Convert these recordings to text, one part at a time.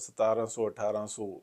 1700-1800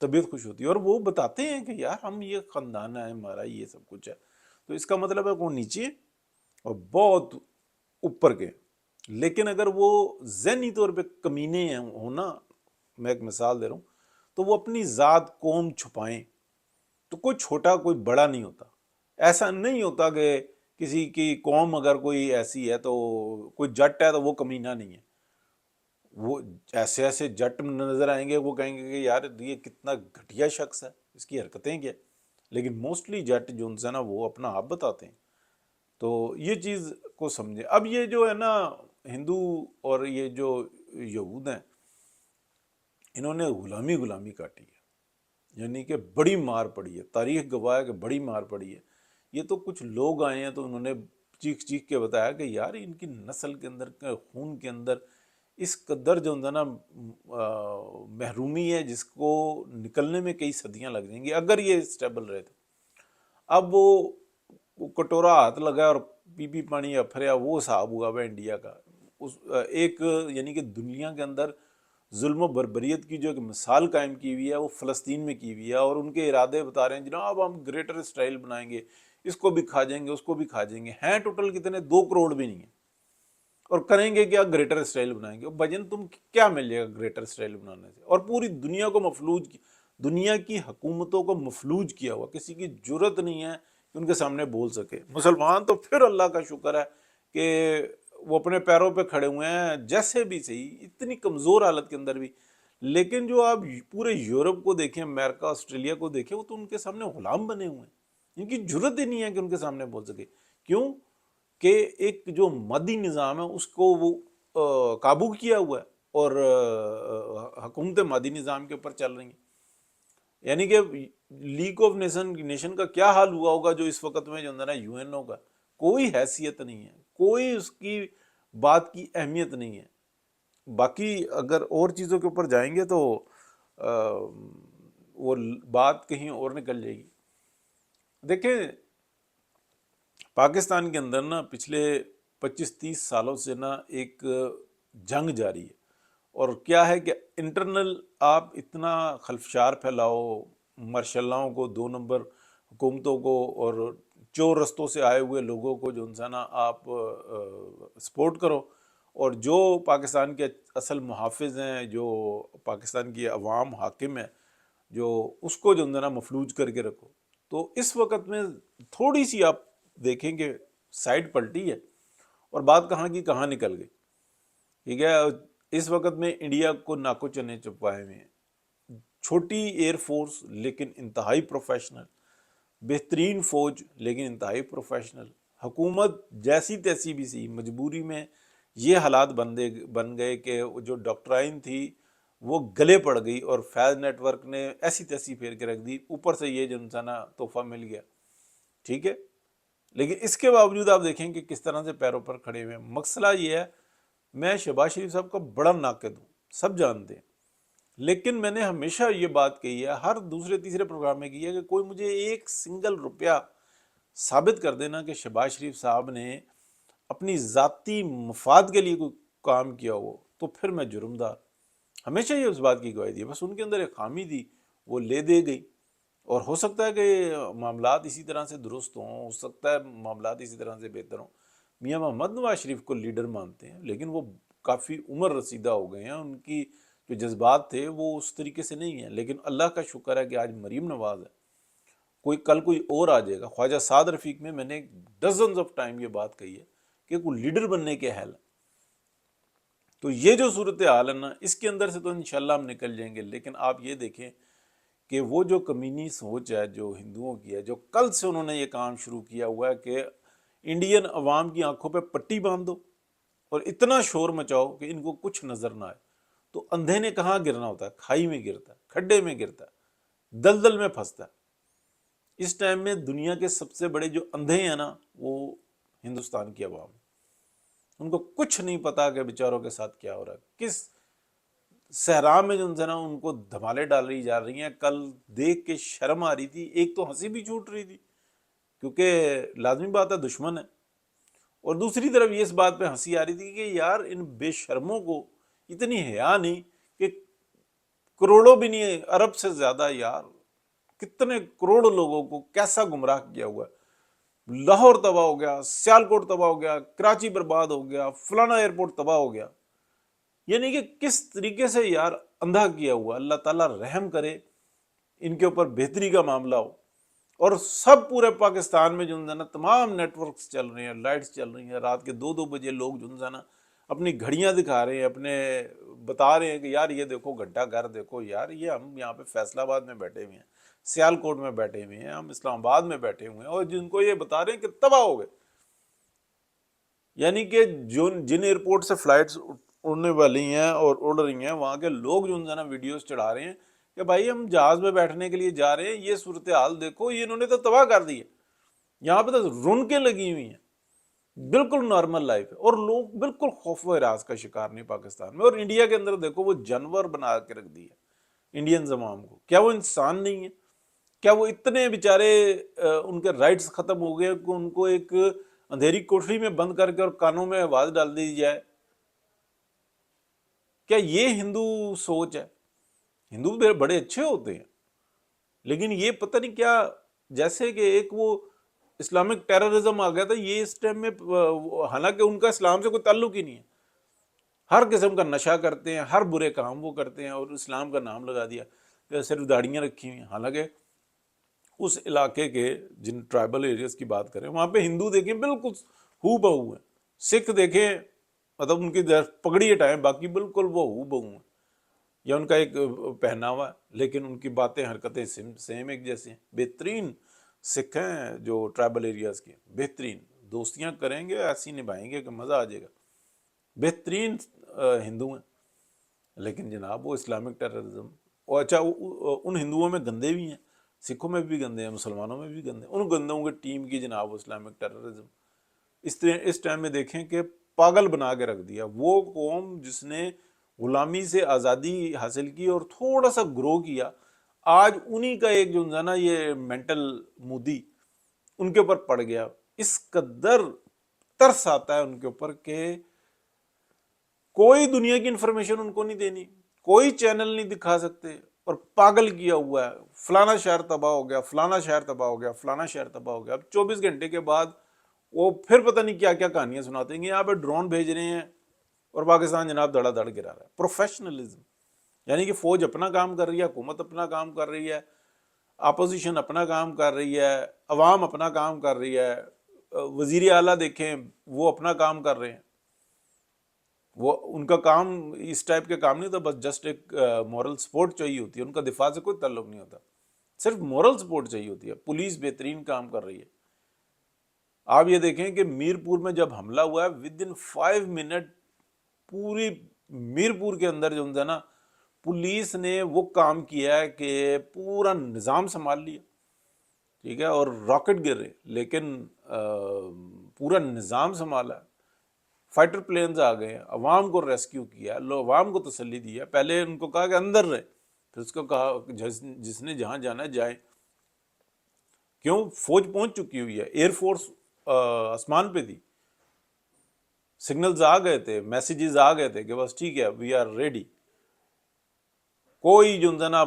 طبیعت خوش ہوتی ہے، اور وہ بتاتے ہیں کہ یار ہم یہ خاندان ہے ہمارا، یہ سب کچھ ہے. تو اس کا مطلب ہے کہ وہ نیچے اور بہت اوپر کے. لیکن اگر وہ ذہنی طور پہ کمینے ہیں ہونا، میں ایک مثال دے رہا ہوں، تو وہ اپنی ذات قوم چھپائیں. تو کوئی چھوٹا کوئی بڑا نہیں ہوتا. ایسا نہیں ہوتا کہ کسی کی قوم اگر کوئی ایسی ہے تو کوئی جٹ ہے تو وہ کمینہ نہیں ہے. وہ ایسے ایسے جٹ نظر آئیں گے، وہ کہیں گے کہ یار یہ کتنا گھٹیا شخص ہے، اس کی حرکتیں کیا. لیکن موسٹلی جٹ جو ان سے نا وہ اپنا آپ بتاتے ہیں. تو یہ چیز کو سمجھیں. اب یہ جو ہے نا ہندو اور یہ جو یہود ہیں، انہوں نے غلامی کاٹی ہے، یعنی کہ بڑی مار پڑی ہے. تاریخ گواہ ہے کہ بڑی مار پڑی ہے. یہ تو کچھ لوگ آئے ہیں تو انہوں نے چیخ چیخ کے بتایا کہ یار ان کی نسل کے اندر، خون کے اندر اس قدر جو ہے نا محرومی ہے، جس کو نکلنے میں کئی صدیاں لگ جائیں گی اگر یہ اسٹیبل رہے تو. اب وہ کٹورا ہاتھ لگا اور پی پی پانی افریا، وہ حساب ہوا ہوا انڈیا کا. ایک یعنی کہ دنیا کے اندر ظلم و بربریت کی جو ایک مثال قائم کی ہوئی ہے وہ فلسطین میں کی ہوئی ہے. اور ان کے ارادے بتا رہے ہیں جناب ہم گریٹر اسرائیل بنائیں گے، اس کو بھی کھا جائیں گے، اس کو بھی کھا جائیں گے. ہیں ٹوٹل کتنے؟ 2 کروڑ بھی نہیں ہیں. اور کریں گے کیا؟ گریٹر اسرائیل بنائیں گے. اور بھجن تم کیا مل جائے گا گریٹر اسرائیل بنانے سے؟ اور پوری دنیا کو مفلوج کی، دنیا کی حکومتوں کو مفلوج کیا ہوا. کسی کی جرت نہیں ہے کہ ان کے سامنے بول سکے. مسلمان تو پھر اللہ کا شکر ہے کہ وہ اپنے پیروں پہ کھڑے ہوئے ہیں، جیسے بھی صحیح، اتنی کمزور حالت کے اندر بھی. لیکن جو آپ پورے یورپ کو دیکھیں، امریکہ، آسٹریلیا کو دیکھیں، وہ تو ان کے سامنے غلام بنے ہوئے ہیں. ان کی جرت ہی نہیں ہے کہ ان کے سامنے بول سکے. کیوں کہ ایک جو مادی نظام ہے اس کو وہ قابو کیا ہوا ہے، اور حکومت مادی نظام کے اوپر چل رہی ہیں. یعنی کہ لیگ آف نیشن کا کیا حال ہوا ہوگا جو اس وقت میں جو ہے نا یو این او کا کوئی حیثیت نہیں ہے، کوئی اس کی بات کی اہمیت نہیں ہے. باقی اگر اور چیزوں کے اوپر جائیں گے تو وہ بات کہیں اور نکل جائے گی. دیکھیں پاکستان کے اندر نا پچھلے 25-30 سالوں سے نا ایک جنگ جاری ہے. اور کیا ہے کہ انٹرنل آپ اتنا خلفشار پھیلاؤ، مارشلاؤں کو، 2 نمبر حکومتوں کو، اور چور رستوں سے آئے ہوئے لوگوں کو جو انسان آپ سپورٹ کرو، اور جو پاکستان کے اصل محافظ ہیں، جو پاکستان کی عوام حاکم ہے، جو اس کو جو نا مفلوج کر کے رکھو. تو اس وقت میں تھوڑی سی آپ دیکھیں کہ سائڈ پلٹی ہے اور بات کہاں کی کہاں نکل گئی. ٹھیک ہے، اس وقت میں انڈیا کو ناکو چنے چپائے ہوئے ہیں. چھوٹی ایئر فورس لیکن انتہائی پروفیشنل، بہترین فوج لیکن انتہائی پروفیشنل. حکومت جیسی تیسی بھی سی، مجبوری میں یہ حالات بن گئے کہ جو ڈاکٹرائن تھی وہ گلے پڑ گئی، اور فیض نیٹ ورک نے ایسی تیسی پھیر کے رکھ دی. اوپر سے یہ جو انسانہ تحفہ مل گیا. ٹھیک ہے، لیکن اس کے باوجود آپ دیکھیں کہ کس طرح سے پیروں پر کھڑے ہوئے ہیں. مسئلہ یہ ہے، میں شہباز شریف صاحب کا بڑا ناقد ہوں، سب جانتے ہیں، لیکن میں نے ہمیشہ یہ بات کہی ہے، ہر دوسرے تیسرے پروگرام میں کی ہے، کہ کوئی مجھے 1 سنگل روپیہ ثابت کر دینا کہ شہباز شریف صاحب نے اپنی ذاتی مفاد کے لیے کوئی کام کیا ہو تو پھر میں جرمدار. ہمیشہ یہ اس بات کی گواہی دی. بس ان کے اندر ایک خامی تھی، وہ لے دے گئی. اور ہو سکتا ہے کہ معاملات اسی طرح سے درست ہوں، ہو سکتا ہے معاملات اسی طرح سے بہتر ہوں. میاں محمد نواز شریف کو لیڈر مانتے ہیں، لیکن وہ کافی عمر رسیدہ ہو گئے ہیں، ان کی جو جذبات تھے وہ اس طریقے سے نہیں ہیں. لیکن اللہ کا شکر ہے کہ آج مریم نواز ہے، کل کوئی اور آ جائے گا. خواجہ سعد رفیق میں نے ڈزنز آف ٹائم یہ بات کہی ہے کہ کوئی لیڈر بننے کے حال ہے. تو یہ جو صورتحال ہے نا، اس کے اندر سے تو انشاءاللہ ہم نکل جائیں گے. لیکن آپ یہ دیکھیں کہ وہ جو کمینی سوچ ہے جو ہندوؤں کی ہے، جو کل سے انہوں نے یہ کام شروع کیا ہوا ہے کہ انڈین عوام کی آنکھوں پہ پٹی باندھ دو اور اتنا شور مچاؤ کہ ان کو کچھ نظر نہ آئے. تو اندھے نے کہاں گرنا ہوتا ہے؟ کھائی میں گرتا ہے، کھڈے میں گرتا ہے، دلدل میں پھنستا ہے. اس ٹائم میں دنیا کے سب سے بڑے جو اندھے ہیں نا وہ ہندوستان کی عوام. ان کو کچھ نہیں پتا کہ بیچاروں کے ساتھ کیا ہو رہا ہے، کس صحرا میں جو نا ان کو دھمالے ڈال رہی جا رہی ہیں. کل دیکھ کے شرم آ رہی تھی، ایک تو ہنسی بھی چھوٹ رہی تھی کیونکہ لازمی بات ہے دشمن ہے، اور دوسری طرف یہ اس بات پہ ہنسی آ رہی تھی کہ یار ان بے شرموں کو اتنی حیا نہیں کہ کروڑوں بھی نہیں، ارب سے زیادہ یار، کتنے کروڑ لوگوں کو کیسا گمراہ کیا ہوا ہے۔ لاہور تباہ ہو گیا، سیالکوٹ تباہ ہو گیا، کراچی برباد ہو گیا، فلانا ایئرپورٹ تباہ ہو گیا، یعنی کہ کس طریقے سے یار اندھا کیا ہوا۔ اللہ تعالیٰ رحم کرے، ان کے اوپر بہتری کا معاملہ ہو، اور سب پورے پاکستان میں جو ہے نا تمام نیٹ ورکس چل رہے ہیں، لائٹس چل رہی ہیں، رات کے 2 بجے لوگ جو ہے نا اپنی گھڑیاں دکھا رہے ہیں، اپنے بتا رہے ہیں کہ یار یہ دیکھو گھنٹہ گھر دیکھو یار، یہ ہم یہاں پہ فیصل آباد میں بیٹھے ہوئے ہیں، سیالکوٹ میں بیٹھے ہوئے ہیں، ہم اسلام آباد میں بیٹھے ہوئے ہیں، اور جن کو یہ بتا رہے ہیں کہ تباہ ہو گئے۔ یعنی کہ جن ایئرپورٹ سے فلائٹس اڑنے والی ہیں اور اڑ رہی ہیں، وہاں کے لوگ جو ہے نا ویڈیوز چڑھا رہے ہیں کہ بھائی ہم جہاز میں بیٹھنے کے لیے جا رہے ہیں، یہ صورتحال دیکھو، یہ انہوں نے تو تباہ کر دی ہے، یہاں پہ تو رونقیں لگی ہوئی ہیں، بالکل نارمل لائف ہے، اور لوگ بالکل خوف و ہراس کا شکار نہیں پاکستان میں۔ اور انڈیا کے اندر دیکھو وہ جانور بنا کے رکھ دی ہے انڈین عوام کو، کیا وہ انسان نہیں ہے؟ کیا وہ اتنے بیچارے ان کے رائٹس ختم ہو گئے کہ ان کو ایک اندھیری کوٹری میں بند کر کے اور کانوں میں آواز ڈال دی جائے؟ کیا یہ ہندو سوچ ہے؟ ہندو بڑے اچھے ہوتے ہیں، لیکن یہ پتہ نہیں کیا، جیسے کہ ایک وہ اسلامک ٹیررزم آ گیا تھا یہ اس ٹائم میں، حالانکہ ان کا اسلام سے کوئی تعلق ہی نہیں ہے، ہر قسم کا نشہ کرتے ہیں، ہر برے کام وہ کرتے ہیں، اور اسلام کا نام لگا دیا، صرف داڑیاں رکھی ہوئی ہیں۔ حالانکہ اس علاقے کے جن ٹرائبل ایریاز کی بات کریں، وہاں پہ ہندو دیکھیں بالکل ہو بہو ہیں، سکھ دیکھیں مطلب ان کی پگڑی ہٹائیں باقی بالکل وہ ہو بہو ہیں، یا ان کا ایک پہناوا ہے، لیکن ان کی باتیں حرکتیں سیم ایک جیسی ہیں۔ بہترین سکھ ہیں جو ٹرائبل ایریاز کے، بہترین دوستیاں کریں گے ایسی نبھائیں گے کہ مزہ آ جائے گا، بہترین ہندو ہیں، لیکن جناب وہ اسلامک ٹیررزم، اور اچھا ان ہندوؤں میں گندے بھی ہیں، سکھوں میں بھی گندے ہیں، مسلمانوں میں بھی گندے ہیں، ان گندوں کی ٹیم کی جناب وہ اسلامک ٹیررزم۔ اس ٹائم میں دیکھیں کہ پاگل بنا کے رکھ دیا وہ قوم جس نے غلامی سے آزادی حاصل کی اور تھوڑا سا گرو کیا، آج انہی کا ایک جو ہے نا یہ مینٹل مودی ان کے اوپر پڑ گیا۔ اس قدر ترس آتا ہے ان کے اوپر کہ کوئی دنیا کی انفارمیشن ان کو نہیں دینی، کوئی چینل نہیں دکھا سکتے، اور پاگل کیا ہوا ہے، فلانا شہر تباہ ہو گیا، فلانا شہر تباہ ہو گیا، فلانا شہر تباہ ہو گیا۔ اب 24 گھنٹے کے بعد وہ پھر پتہ نہیں کیا کیا کہانیاں سناتے ہیں، یہاں پہ ڈرون بھیج رہے ہیں اور پاکستان جناب دھڑا دھڑ گرا رہا ہے۔ پروفیشنلزم، یعنی کہ فوج اپنا کام کر رہی ہے، حکومت اپنا کام کر رہی ہے، اپوزیشن اپنا کام کر رہی ہے، عوام اپنا کام کر رہی ہے، وزیر اعلیٰ دیکھیں وہ اپنا کام کر رہے ہیں۔ وہ ان کا کام اس ٹائپ کے کام نہیں ہوتا، بس جسٹ ایک مورل سپورٹ چاہیے ہوتی ہے، ان کا دفاع سے کوئی تعلق نہیں ہوتا، صرف مورل سپورٹ چاہیے ہوتی ہے۔ پولیس بہترین کام کر رہی ہے۔ آپ یہ دیکھیں کہ میرپور میں جب حملہ ہوا ہے ودن 5 منٹ پوری میرپور کے اندر جو ہے نا پولیس نے وہ کام کیا ہے کہ پورا نظام سنبھال لیا، ٹھیک ہے، اور راکٹ گر رہے لیکن پورا نظام سنبھالا ہے، فائٹر پلینز آ گئے، عوام کو ریسکیو کیا، عوام کو تسلی دی ہے، پہلے ان کو کہا کہ اندر رہے، پھر اس کو کہا جس نے جہاں جانا ہے جائے، کیوں فوج پہنچ چکی ہوئی ہے، ایئر فورس آسمان پہ تھی، سگنلز آ گئے تھے، میسیجز آ گئے تھے کہ بس ٹھیک ہے وی آر ریڈی، کوئی جو نا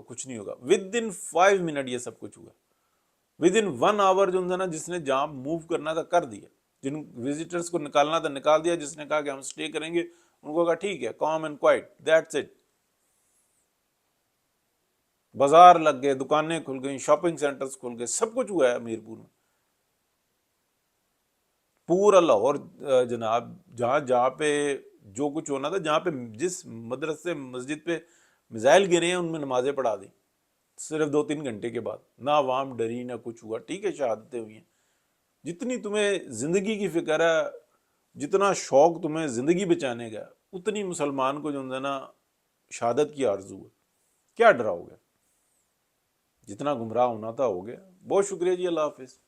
کچھ نہیں ہوگا۔ ود ان 5 منٹ یہ سب کچھ ہوا، ود ان 1 آور جو نا جس نے جہاں موو کرنا تھا کر دیا، جن وزٹرز کو نکالنا تھا نکال دیا، جس نے کہا کہ ہم سٹے کریں گے ان کو کہا ٹھیک ہے، کام اینڈ کوائٹ، دیٹس اٹ۔ بازار لگ گئے، دکانیں کھل گئیں، شاپنگ سینٹرز کھل گئے، سب کچھ ہوا ہے میرپور میں۔ پورا لاہور جناب جہاں پہ جو کچھ ہونا تھا، جہاں پہ جس مدرسے مسجد پہ میزائل گرے ہیں ان میں نمازیں پڑھا دی، صرف 2-3 گھنٹے کے بعد، نہ عوام ڈری نہ کچھ ہوا، ٹھیک ہے شہادتیں ہوئی ہیں۔ جتنی تمہیں زندگی کی فکر ہے، جتنا شوق تمہیں زندگی بچانے کا، اتنی مسلمان کو جو ہے نا شہادت کی آرزو ہے، کیا ڈراؤ گے؟ جتنا گمراہ ہونا تھا ہو گیا۔ بہت شکریہ جی، اللہ حافظ۔